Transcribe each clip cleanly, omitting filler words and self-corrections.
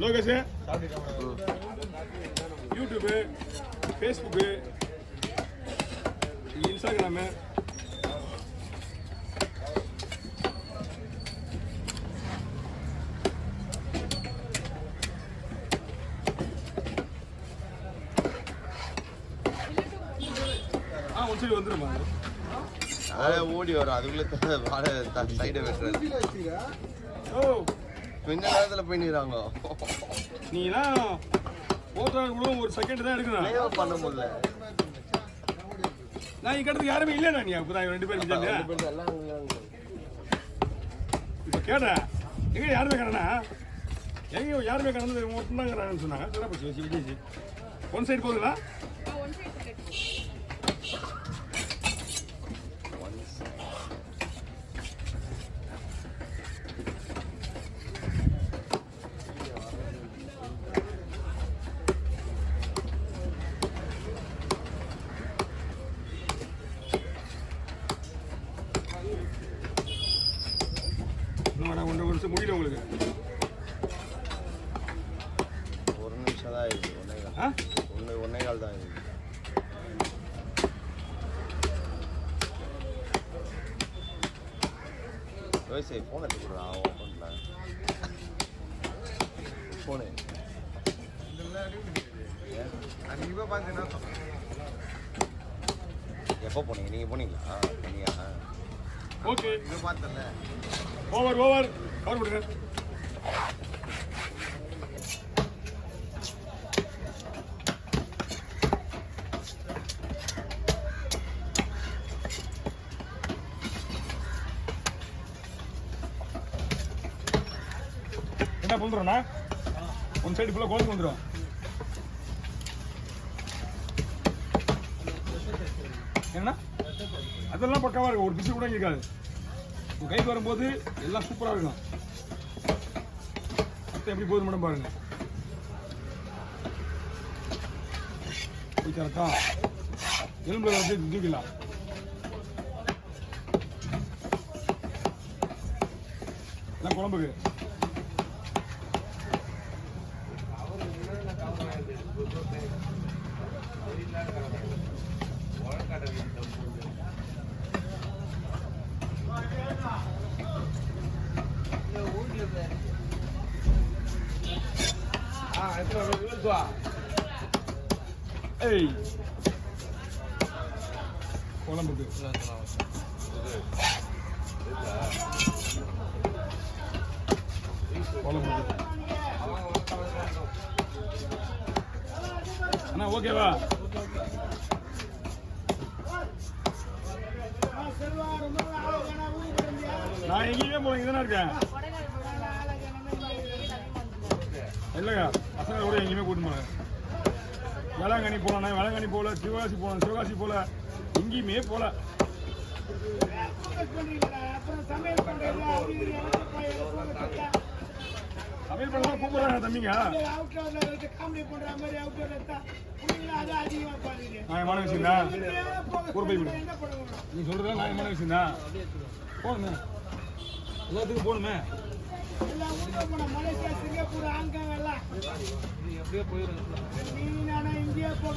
Lokesh YouTube, Facebook, Instagram, ஒரு side வந்துடுமா ஓடி வரும் அதுக்குள்ள சைடை வெட்டுறது. ஓ கொஞ்ச நேரத்தில் பண்ணிடுறாங்க. நீலாம் போட்டோ கூட ஒரு செகண்ட் தான் எடுக்கணும். பண்ண முடியல. நான் இக்கடத்துக்கு யாருமே இல்லைண்ணா. நீ அப்பதான் 2 பேரும் இப்போ கேட்டேன் எங்க யாருமே கடனா எங்க யாருமே கடந்தது மட்டும் தான் கடன்னு சொன்னாங்க. சிறப்பு விஜய் ஒன் சைடு போகுதுங்களா? ஒன்றரை வருஷம் முடியல உங்களுக்கு. ஒரு நிமிஷம் தான் இருக்கு. ஒன்னே கால் தான் இருக்கு. யோசி ஃபோன் எடுத்துக்கிறா ஓப்பன்ல ஃபோனு எப்போ போனீங்க? நீங்கள் போனீங்களா? நீங்க ஓகே இதை பார்த்தல. ஓவர் கவர் கொடுங்க. என்ன பண்ணுறோண்ணா? ஒன் சைடு ஃபுல்லாக குழம்பு வந்துடும். என்னண்ணா அதெல்லாம் பக்காவாக இருக்கும். ஒரு பிச்சு கூட இருக்காது. உங்கள் கைக்கு வரும்போது எல்லாம் சூப்பராக இருக்கும். அத்தை எப்படி போகுது மேடம் பாருங்க. போய் கரெக்டா எலும்புல வச்சு தூக்கிடலாம். எல்லாம் குழம்புக்கு ஏய் குழம்புக்கு அண்ணா ஓகேவா? நான் எங்கேயுமே போல இங்கே தானே இருக்கேன். இல்லைங்க பசங்க கூட எங்கேயுமே கூட்டு போனேன். வேளாங்கண்ணி போகலண்ணா, வேளாங்கண்ணி போகல. சிவகாசி போகலாம், சிவகாசி போகல. எங்கேயுமே போகல. சமையல் பண்ண கூப்பிடுறாங்க தம்பிங்க. நியாயமான விஷயம் தான். ஒரு போய் விடு. நீ சொல்றதா நியாயமான விஷயம் தான். போகணுமே, எல்லாத்துக்கும் போகணுமே. மலேசியா, சிங்கப்பூர், ஹாங்காங் எல்லாம் எப்படியோ போயிடும். இந்தியா போக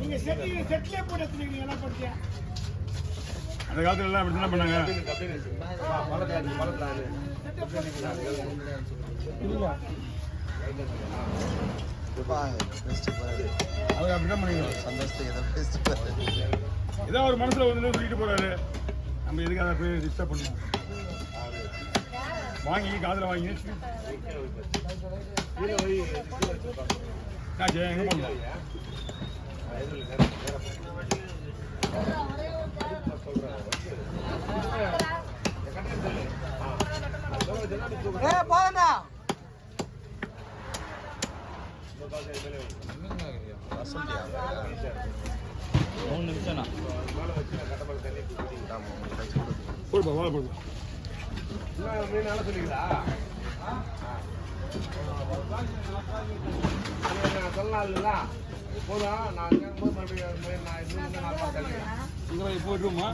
நீங்க செட்டிலே போட்டு எடுத்துருக்கீங்க. எல்லாம் படிச்சா அந்த காலத்துல எல்லாம் அப்படி என்ன பண்ணாங்க? அவர் அப்படிதான் பண்ணிக்கிறோம். சந்தோஷத்துக்கு ஏதோ ஒரு மனசுல வந்து சொல்லிட்டு போறாரு. நம்ம எதுக்கு அதை போய் டிஸ்டர்ப் பண்ணுவோம்? வாங்கி காதில் வாங்கி எங்க பண்ணலாம்? போதா 3 நிமிஷம் போடுப்பா வாழை போடுப்பா. சொல்லலாம் இல்லைங்களா? போதும். நான் போது மறுபடியும் போயிட்டுருமா?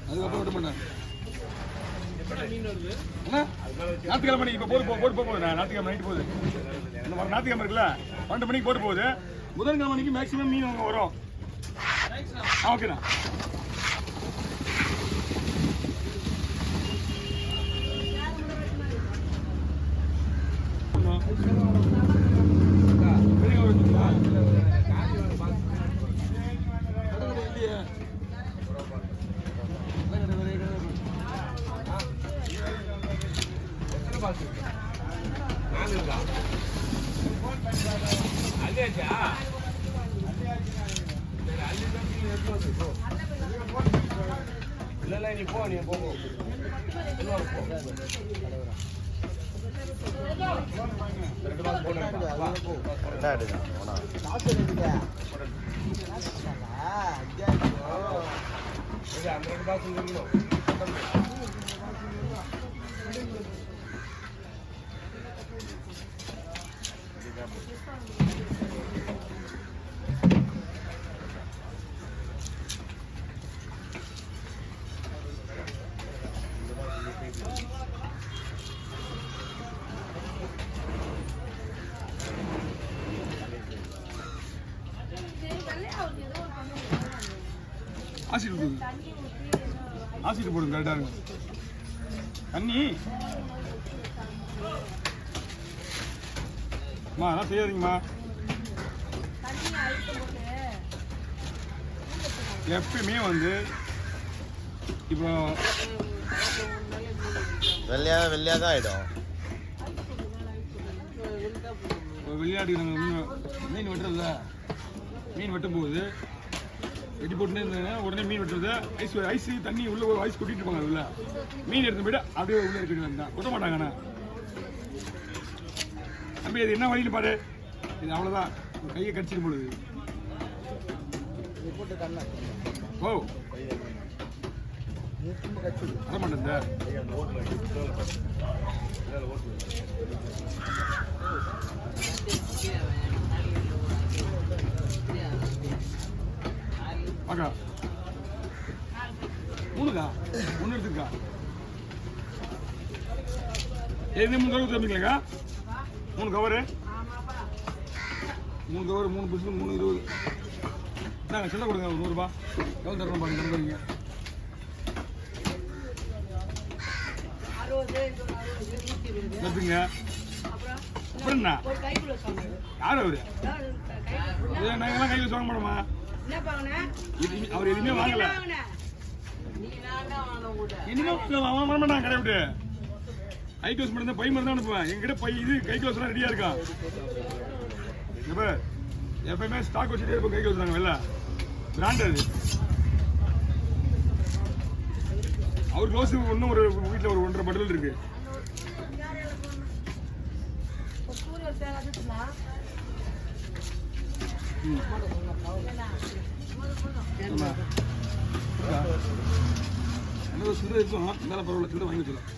அதுக்கப்புறம் விட மாட்டேன். ஞாயிற்றுக்கிழமை இப்போ போட்டு போகுது. ஞாயிற்றுக்கிழமை நைட்டு போகுது. இந்த மாதிரி ஞாயிற்றுக்கிழமை இருக்குல்ல 12 மணிக்கு போட்டு போகுது. புதன்கிழமை மணிக்கு மேக்ஸிமம் மீன் அவங்க வரும். ஓகேண்ணா. இல்ல நீ போ ஆசிட்டு போடுங்க கரெக்டாக இருக்கும் தண்ணி. அம்மா அதெல்லாம் செய்யாதீங்கம்மா. எப்பயுமே வந்து இப்போ வெள்ளையாக தான் ஆகிடும். விளையாட்டு நாங்கள் மீன் வெட்டுறதில்ல. மீன் வெட்டும் போது வெட்டி போட்டுனே இருந்தாங்க. உடனே மீன் வெட்டுறது ஐஸ் தண்ணி உள்ள ஐஸ் கொட்டிட்டு இருப்பாங்க. உள்ள மீன் எடுத்து போய்ட்டு அப்படியே உள்ள எடுத்துட்டு தான் கொட்ட மாட்டாங்கண்ணா. தம்பி அது என்ன வழியில் பாரு. இது அவ்வளோதான். கையை கடிச்சிட்டு போடுது. ஓ வர மாட்டேன். அக்கா 3 எடுத்துக்கா. எது 3 கவர் தம்பிங்களா? 3 cover 3 biscuit 3 20. நாங்கள் சின்ன கொடுங்க 100 ரூபா. எவ்வளோ தரணும் பாருங்க. தந்துறீங்க எடுத்துங்க. அப்புறம் என்ன யார் அவரு? நாங்கெல்லாம் கையில் வாங்க மாட்டோமா? அவர் எதுவுமே வாங்கல. இனிமே வாங்க மாட்டாங்க. கடை விட்டு கை க்ளோஸ் மட்டும் தான் பை மட்டும் தான் அனுப்புவேன். எங்கிட்ட பை இது கை க்ளோஸ் எல்லாம் ரெடியா இருக்கான். இப்போ எப்பயுமே ஸ்டாக் வச்சுட்டே இருப்போம். கை க்ளோஸ் தாங்க வெளில பிராண்ட். அது அவர் க்ளோஸ் இன்னும் ஒரு வீட்டில் ஒரு 1.5 பட்டில் இருக்கு. சுடு இருக்கும். மேலே பரவாயில்ல. சுடு வாங்கி வச்சுக்கலாம்.